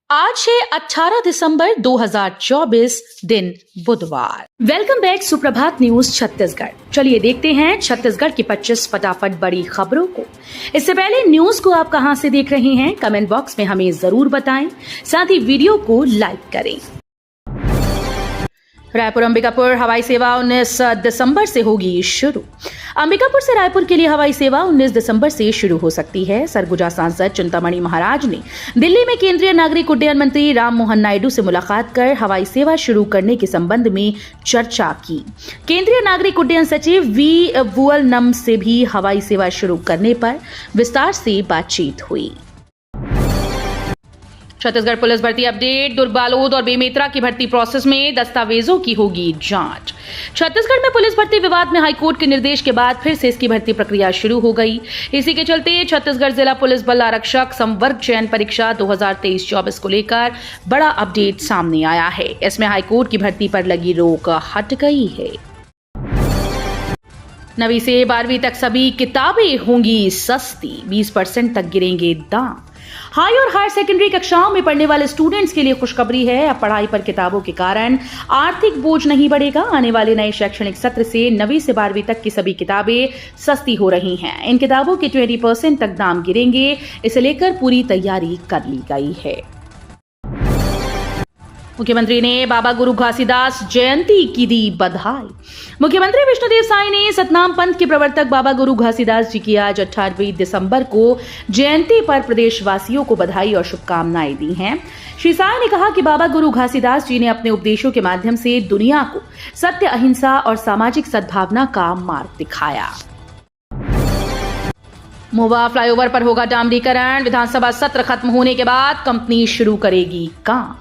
आज है 18 दिसंबर 2024 दिन बुधवार। वेलकम बैक सुप्रभात न्यूज छत्तीसगढ़। चलिए देखते हैं छत्तीसगढ़ की 25 फटाफट बड़ी खबरों को। इससे पहले न्यूज को आप कहां से देख रहे हैं कमेंट बॉक्स में हमें जरूर बताएं, साथ ही वीडियो को लाइक करें। रायपुर अंबिकापुर हवाई सेवा 19 दिसंबर से होगी शुरू। अंबिकापुर से रायपुर के लिए हवाई सेवा 19 दिसंबर से शुरू हो सकती है। सरगुजा सांसद चिंतामणि महाराज ने दिल्ली में केंद्रीय नागरिक उड्डयन मंत्री राम मोहन नायडू से मुलाकात कर हवाई सेवा शुरू करने के संबंध में चर्चा की। केंद्रीय नागरिक उड्डयन सचिव वी वुअलनम से भी हवाई सेवा शुरू करने पर विस्तार से बातचीत हुई। छत्तीसगढ़ पुलिस भर्ती अपडेट। दुर्ग, बालोद और बेमेतरा की भर्ती प्रोसेस में दस्तावेजों की होगी जांच। छत्तीसगढ़ में पुलिस भर्ती विवाद में हाईकोर्ट के निर्देश के बाद फिर से इसकी भर्ती प्रक्रिया शुरू हो गई। इसी के चलते छत्तीसगढ़ जिला पुलिस बल आरक्षक संवर्ग चयन परीक्षा 2023-24 को लेकर बड़ा अपडेट सामने आया है। इसमें हाईकोर्ट की भर्ती पर लगी रोक हट गई है। 9वीं से 12वीं तक सभी किताबें होंगी सस्ती, 20% तक गिरेंगे दाम। हाई और हायर सेकेंडरी कक्षाओं में पढ़ने वाले स्टूडेंट्स के लिए खुशखबरी है। अब पढ़ाई पर किताबों के कारण आर्थिक बोझ नहीं बढ़ेगा। आने वाले नए शैक्षणिक सत्र से 9वीं से 12वीं तक की सभी किताबें सस्ती हो रही हैं। इन किताबों के 20% तक दाम गिरेंगे। इसे लेकर पूरी तैयारी कर ली गई है। मुख्यमंत्री ने बाबा गुरु घासीदास जयंती की दी बधाई। मुख्यमंत्री विष्णुदेव साय ने सतनाम पंथ के प्रवर्तक बाबा गुरु घासीदास जी की आज 18 दिसंबर को जयंती पर प्रदेशवासियों को बधाई और शुभकामनाएं दी हैं। श्री साय ने कहा कि बाबा गुरु घासीदास जी ने अपने उपदेशों के माध्यम से दुनिया को सत्य, अहिंसा और सामाजिक सद्भावना का मार्ग दिखाया। मोवा फ्लाईओवर पर होगा डामरीकरण। विधानसभा सत्र खत्म होने के बाद कंपनी शुरू करेगी काम।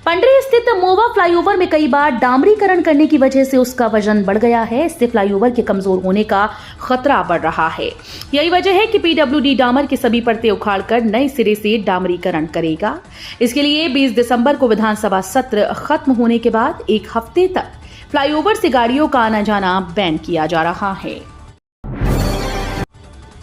पंडरी स्थित मोवा फ्लाईओवर में कई बार डामरीकरण करने की वजह से उसका वजन बढ़ गया है। इससे फ्लाईओवर के कमजोर होने का खतरा बढ़ रहा है। यही वजह है कि पीडब्ल्यूडी डामर की सभी परतें उखाड़कर नए सिरे से डामरीकरण करेगा। इसके लिए 20 दिसंबर को विधानसभा सत्र खत्म होने के बाद एक हफ्ते तक फ्लाईओवर से गाड़ियों का आना जाना बैन किया जा रहा है।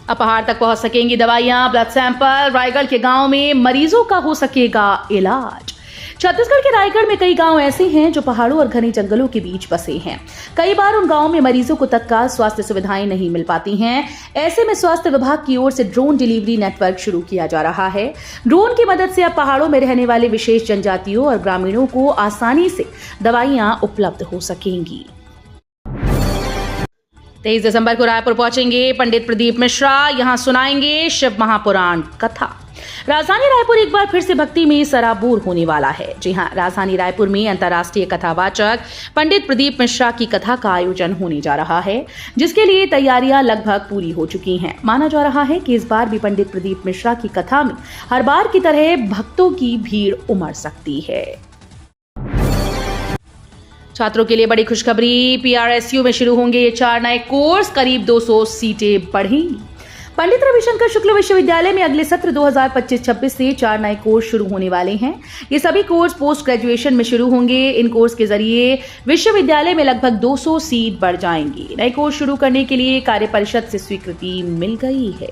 अब पहाड़ तक पहुंच सकेंगी दवाइयां, ब्लड सैंपल। रायगढ़ के गांव में मरीजों का हो सकेगा इलाज। छत्तीसगढ़ के रायगढ़ में कई गांव ऐसे हैं जो पहाड़ों और घने जंगलों के बीच बसे हैं। कई बार उन गांवों में मरीजों को तत्काल स्वास्थ्य सुविधाएं नहीं मिल पाती हैं। ऐसे में स्वास्थ्य विभाग की ओर से ड्रोन डिलीवरी नेटवर्क शुरू किया जा रहा है। ड्रोन की मदद से अब पहाड़ों में रहने वाले विशेष जनजातियों और ग्रामीणों को आसानी से दवाइयां उपलब्ध हो सकेंगी। 23 दिसंबर को रायपुर पहुंचेंगे पंडित प्रदीप मिश्रा। यहां सुनाएंगे शिव महापुराण कथा। राजधानी रायपुर एक बार फिर से भक्ति में सराबोर होने वाला है। जी हां, राजधानी रायपुर में अंतर्राष्ट्रीय कथावाचक पंडित प्रदीप मिश्रा की कथा का आयोजन होने जा रहा है, जिसके लिए तैयारियां लगभग पूरी हो चुकी हैं। माना जा रहा है कि इस बार भी पंडित प्रदीप मिश्रा की कथा में हर बार की तरह भक्तों की भीड़ उमड़ सकती है। छात्रों के लिए बड़ी खुशखबरी। पीआरएसयू में शुरू होंगे ये 4 नए कोर्स। करीब 200 सीटें बढ़ेंगी। पंडित रविशंकर शुक्ल विश्वविद्यालय में अगले सत्र 2025-26 से 4 नए कोर्स शुरू होने वाले हैं। ये सभी कोर्स पोस्ट ग्रेजुएशन में शुरू होंगे। इन कोर्स के जरिए विश्वविद्यालय में लगभग 200 सीट बढ़ जाएंगी। नए कोर्स शुरू करने के लिए कार्य परिषद से स्वीकृति मिल गई है।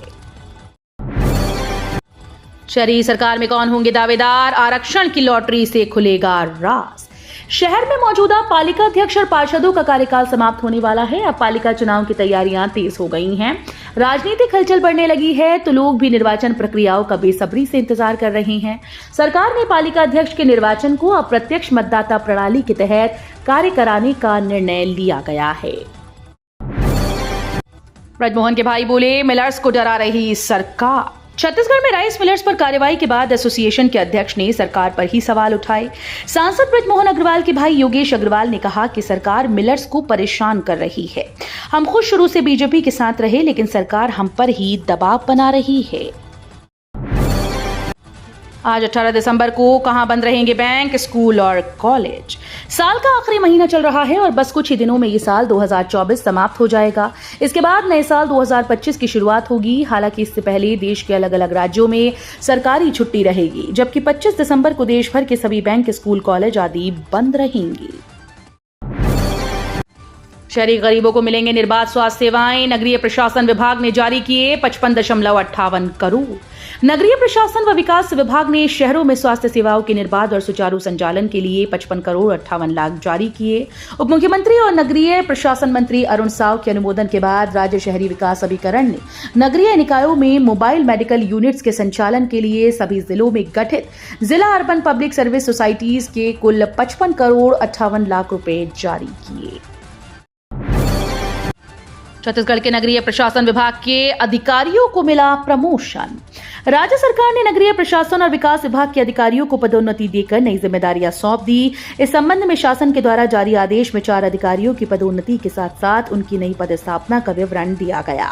शहरी सरकार में कौन होंगे दावेदार? आरक्षण की लॉटरी से खुलेगा राज। शहर में मौजूदा पालिका अध्यक्ष और पार्षदों का कार्यकाल समाप्त होने वाला है। अब पालिका चुनाव की तैयारियां तेज हो गई हैं। राजनीतिक हलचल बढ़ने लगी है तो लोग भी निर्वाचन प्रक्रियाओं का बेसब्री से इंतजार कर रहे हैं। सरकार ने पालिका अध्यक्ष के निर्वाचन को अप्रत्यक्ष मतदाता प्रणाली के तहत कार्य कराने का निर्णय लिया गया है। ब्रजमोहन के भाई बोले, मिलर्स को डरा रही सरकार। छत्तीसगढ़ में राइस मिलर्स पर कार्रवाई के बाद एसोसिएशन के अध्यक्ष ने सरकार पर ही सवाल उठाए। सांसद ब्रजमोहन अग्रवाल के भाई योगेश अग्रवाल ने कहा कि सरकार मिलर्स को परेशान कर रही है। हम खुद शुरू से बीजेपी के साथ रहे, लेकिन सरकार हम पर ही दबाव बना रही है। आज 18 दिसंबर को कहां बंद रहेंगे बैंक, स्कूल और कॉलेज। साल का आखिरी महीना चल रहा है और बस कुछ ही दिनों में ये साल 2024 समाप्त हो जाएगा। इसके बाद नए साल 2025 की शुरुआत होगी। हालांकि इससे पहले देश के अलग अलग राज्यों में सरकारी छुट्टी रहेगी, जबकि 25 दिसंबर को देश भर के सभी बैंक, स्कूल, कॉलेज आदि बंद रहेंगे। शहरी गरीबों को मिलेंगे निर्बाध स्वास्थ्य सेवाएं। नगरीय प्रशासन विभाग ने जारी किए 55.58 करोड़। नगरीय प्रशासन व विकास विभाग ने शहरों में स्वास्थ्य सेवाओं के निर्बाध और सुचारू संचालन के लिए 55 करोड़ 58 लाख जारी किए। उप मुख्यमंत्री और नगरीय प्रशासन मंत्री अरुण साव के अनुमोदन के बाद राज्य शहरी विकास अभिकरण ने नगरीय निकायों में मोबाइल मेडिकल यूनिट्स के संचालन के लिए सभी जिलों में गठित जिला अर्बन पब्लिक सर्विस सोसाइटीज के कुल 55 करोड़ 58 लाख रुपए जारी किए। छत्तीसगढ़ के नगरीय प्रशासन विभाग के अधिकारियों को मिला प्रमोशन। राज्य सरकार ने नगरीय प्रशासन और विकास विभाग के अधिकारियों को पदोन्नति देकर नई जिम्मेदारियां सौंप दी। इस संबंध में शासन के द्वारा जारी आदेश में 4 अधिकारियों की पदोन्नति के साथ साथ उनकी नई पदस्थापना का विवरण दिया गया।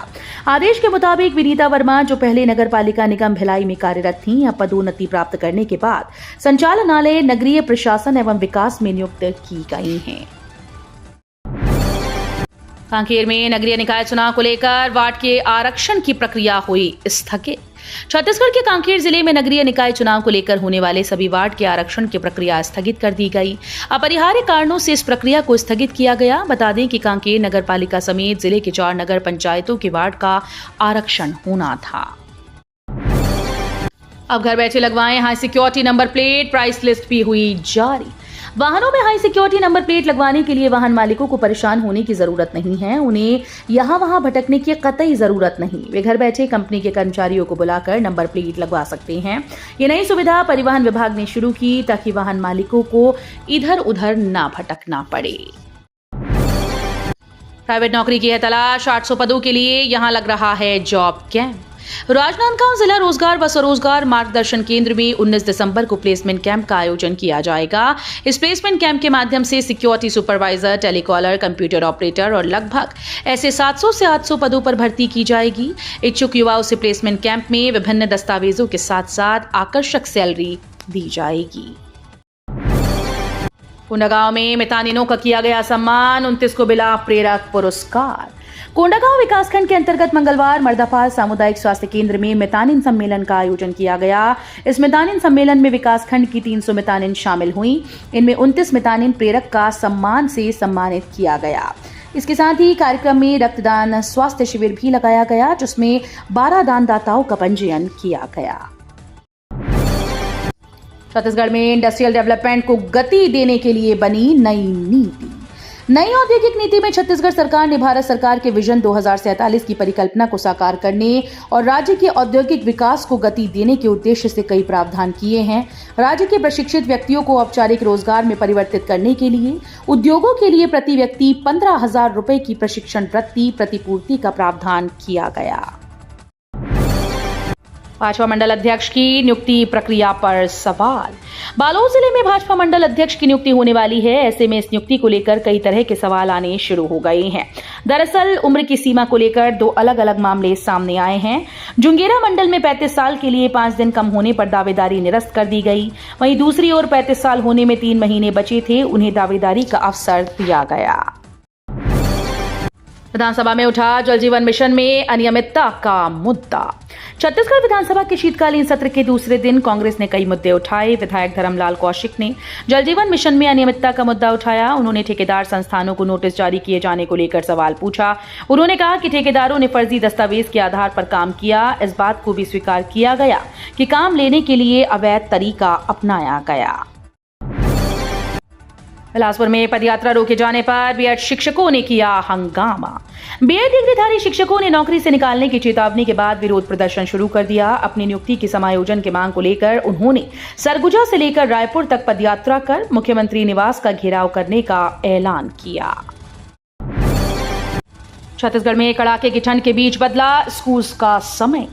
आदेश के मुताबिक विनीता वर्मा, जो पहले नगर पालिका निगम भिलाई में कार्यरत थी, अब पदोन्नति प्राप्त करने के बाद संचालनालय नगरीय प्रशासन एवं विकास में नियुक्त की गई हैं। कांकेर में नगरीय निकाय चुनाव को लेकर वार्ड के आरक्षण की प्रक्रिया हुई स्थगित। छत्तीसगढ़ के कांकेर जिले में नगरीय निकाय चुनाव को लेकर होने वाले सभी वार्ड के आरक्षण की प्रक्रिया स्थगित कर दी गई। अपरिहार्य कारणों से इस प्रक्रिया को स्थगित किया गया। बता दें कि कांकेर नगर पालिका समेत जिले के 4 नगर पंचायतों के वार्ड का आरक्षण होना था। अब घर बैठे लगवाएं high security number plate, price list भी हुई जारी। वाहनों में हाई सिक्योरिटी नंबर प्लेट लगवाने के लिए वाहन मालिकों को परेशान होने की जरूरत नहीं है। उन्हें यहां वहां भटकने की कतई जरूरत नहीं। वे घर बैठे कंपनी के कर्मचारियों को बुलाकर नंबर प्लेट लगवा सकते हैं। ये नई सुविधा परिवहन विभाग ने शुरू की ताकि वाहन मालिकों को इधर उधर ना भटकना पड़े। प्राइवेट नौकरी की है तलाश, 800 पदों के लिए यहां लग रहा है जॉब कैंप। राजनांदगांव जिला रोजगार व स्वरोजगार मार्गदर्शन केंद्र में 19 दिसंबर को प्लेसमेंट कैंप का आयोजन किया जाएगा। इस प्लेसमेंट कैंप के माध्यम से security supervisor, telecaller, computer operator और लगभग ऐसे 700 से 800 पदों पर भर्ती की जाएगी। इच्छुक युवाओं से प्लेसमेंट कैंप में विभिन्न दस्तावेजों के साथ साथ आकर्षक सैलरी दी जाएगी। कोंडागांव में मितानिनों का किया गया सम्मान, 29 को मिला प्रेरक पुरस्कार। कोंडागांव विकासखंड के अंतर्गत मंगलवार मर्दापाल सामुदायिक स्वास्थ्य केंद्र में मितानिन सम्मेलन का आयोजन किया गया। इस मितानिन सम्मेलन में विकासखंड की 300 मितानिन शामिल हुई। इनमें 29 मितानिन प्रेरक का सम्मान से सम्मानित किया गया। इसके साथ ही कार्यक्रम में रक्तदान स्वास्थ्य शिविर भी लगाया गया, जिसमें 12 दानदाताओं का पंजीयन किया गया। छत्तीसगढ़ में इंडस्ट्रियल डेवलपमेंट को गति देने के लिए बनी नई नीति। नई औद्योगिक नीति में छत्तीसगढ़ सरकार ने भारत सरकार के विजन 2047 की परिकल्पना को साकार करने और राज्य के औद्योगिक विकास को गति देने के उद्देश्य से कई प्रावधान किए हैं। राज्य के प्रशिक्षित व्यक्तियों को औपचारिक रोजगार में परिवर्तित करने के लिए उद्योगों के लिए प्रति व्यक्ति 15,000 रुपए की प्रशिक्षण वृत्ति प्रतिपूर्ति का प्रावधान किया गया। 5वां मंडल अध्यक्ष की नियुक्ति प्रक्रिया पर सवाल। बालोद जिले में भाजपा मंडल अध्यक्ष की नियुक्ति होने वाली है। ऐसे में इस नियुक्ति को लेकर कई तरह के सवाल आने शुरू हो गए हैं। दरअसल उम्र की सीमा को लेकर 2 अलग अलग मामले सामने आए हैं। जुंगेरा मंडल में 35 साल के लिए 5 दिन कम होने पर दावेदारी निरस्त कर दी गई। वहीं दूसरी ओर 35 साल होने में 3 महीने बचे थे, उन्हें दावेदारी का अवसर दिया गया। विधानसभा में उठा जल जीवन मिशन में अनियमितता का मुद्दा। छत्तीसगढ़ विधानसभा के शीतकालीन सत्र के दूसरे दिन कांग्रेस ने कई मुद्दे उठाए। विधायक धर्मलाल कौशिक ने जल जीवन मिशन में अनियमितता का मुद्दा उठाया। उन्होंने ठेकेदार संस्थानों को नोटिस जारी किए जाने को लेकर सवाल पूछा। उन्होंने कहा कि ठेकेदारों ने फर्जी दस्तावेज के आधार पर काम किया। इस बात को भी स्वीकार किया गया कि काम लेने के लिए अवैध तरीका अपनाया गया। बिलासपुर में पदयात्रा रोके जाने पर बीएड शिक्षकों ने किया हंगामा। बीएड डिग्रीधारी शिक्षकों ने नौकरी से निकालने की चेतावनी के बाद विरोध प्रदर्शन शुरू कर दिया। अपनी नियुक्ति की समायोजन की मांग को लेकर उन्होंने सरगुजा से लेकर रायपुर तक पदयात्रा कर मुख्यमंत्री निवास का घेराव करने का ऐलान किया। छत्तीसगढ़ में कड़ाके की ठंड के बीच बदला स्कूल का समय।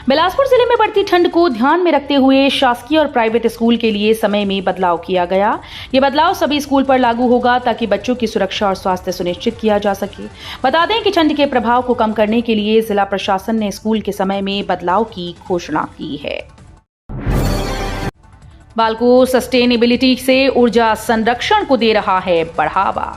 बिलासपुर जिले में बढ़ती ठंड को ध्यान में रखते हुए शासकीय और प्राइवेट स्कूल के लिए समय में बदलाव किया गया। ये बदलाव सभी स्कूल पर लागू होगा ताकि बच्चों की सुरक्षा और स्वास्थ्य सुनिश्चित किया जा सके। बता दें कि ठंड के प्रभाव को कम करने के लिए जिला प्रशासन ने स्कूल के समय में बदलाव की घोषणा की है। बालको सस्टेनेबिलिटी से ऊर्जा संरक्षण को दे रहा है बढ़ावा।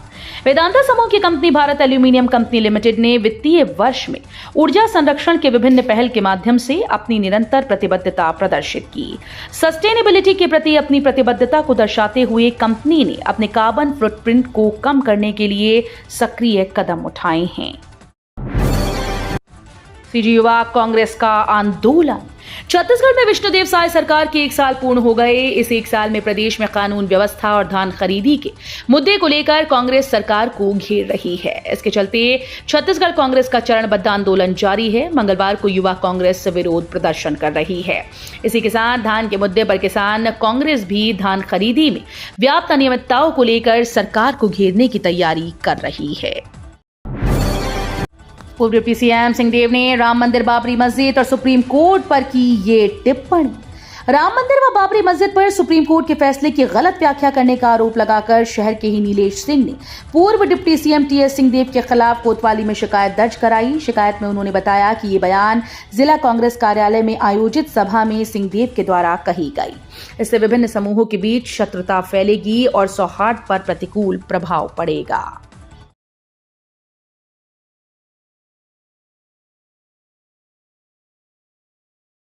वेदांता समूह की company Bharat aluminium company limited ने वित्तीय वर्ष में ऊर्जा संरक्षण के विभिन्न पहल के माध्यम से अपनी निरंतर प्रतिबद्धता प्रदर्शित की। सस्टेनेबिलिटी के प्रति अपनी प्रतिबद्धता को दर्शाते हुए कंपनी ने अपने कार्बन फुटप्रिंट को कम करने के लिए सक्रिय कदम उठाए हैं। फिजी युवा कांग्रेस का आंदोलन। छत्तीसगढ़ में विष्णुदेव साय सरकार के 1 साल पूर्ण हो गए। इस 1 साल में प्रदेश में कानून व्यवस्था और धान खरीदी के मुद्दे को लेकर कांग्रेस सरकार को घेर रही है। इसके चलते छत्तीसगढ़ कांग्रेस का चरणबद्ध आंदोलन जारी है। मंगलवार को युवा कांग्रेस विरोध प्रदर्शन कर रही है। इसी के साथ धान के मुद्दे पर किसान कांग्रेस भी धान खरीदी में व्याप्त अनियमितताओं को लेकर सरकार को घेरने की तैयारी कर रही है। पूर्व डिप्टी सीएम सिंहदेव ने राम मंदिर, बाबरी मस्जिद और सुप्रीम कोर्ट पर की ये टिप्पणी। राम मंदिर व बाबरी मस्जिद पर सुप्रीम कोर्ट के फैसले की गलत व्याख्या करने का आरोप लगाकर शहर के ही नीलेश सिंह ने पूर्व डिप्टी सीएम टीएस सिंहदेव के खिलाफ कोतवाली में शिकायत दर्ज कराई। शिकायत में उन्होंने बताया कि ये बयान जिला कांग्रेस कार्यालय में आयोजित सभा में सिंहदेव के द्वारा कही गई। इससे विभिन्न समूहों के बीच शत्रुता फैलेगी और सौहार्द पर प्रतिकूल प्रभाव पड़ेगा।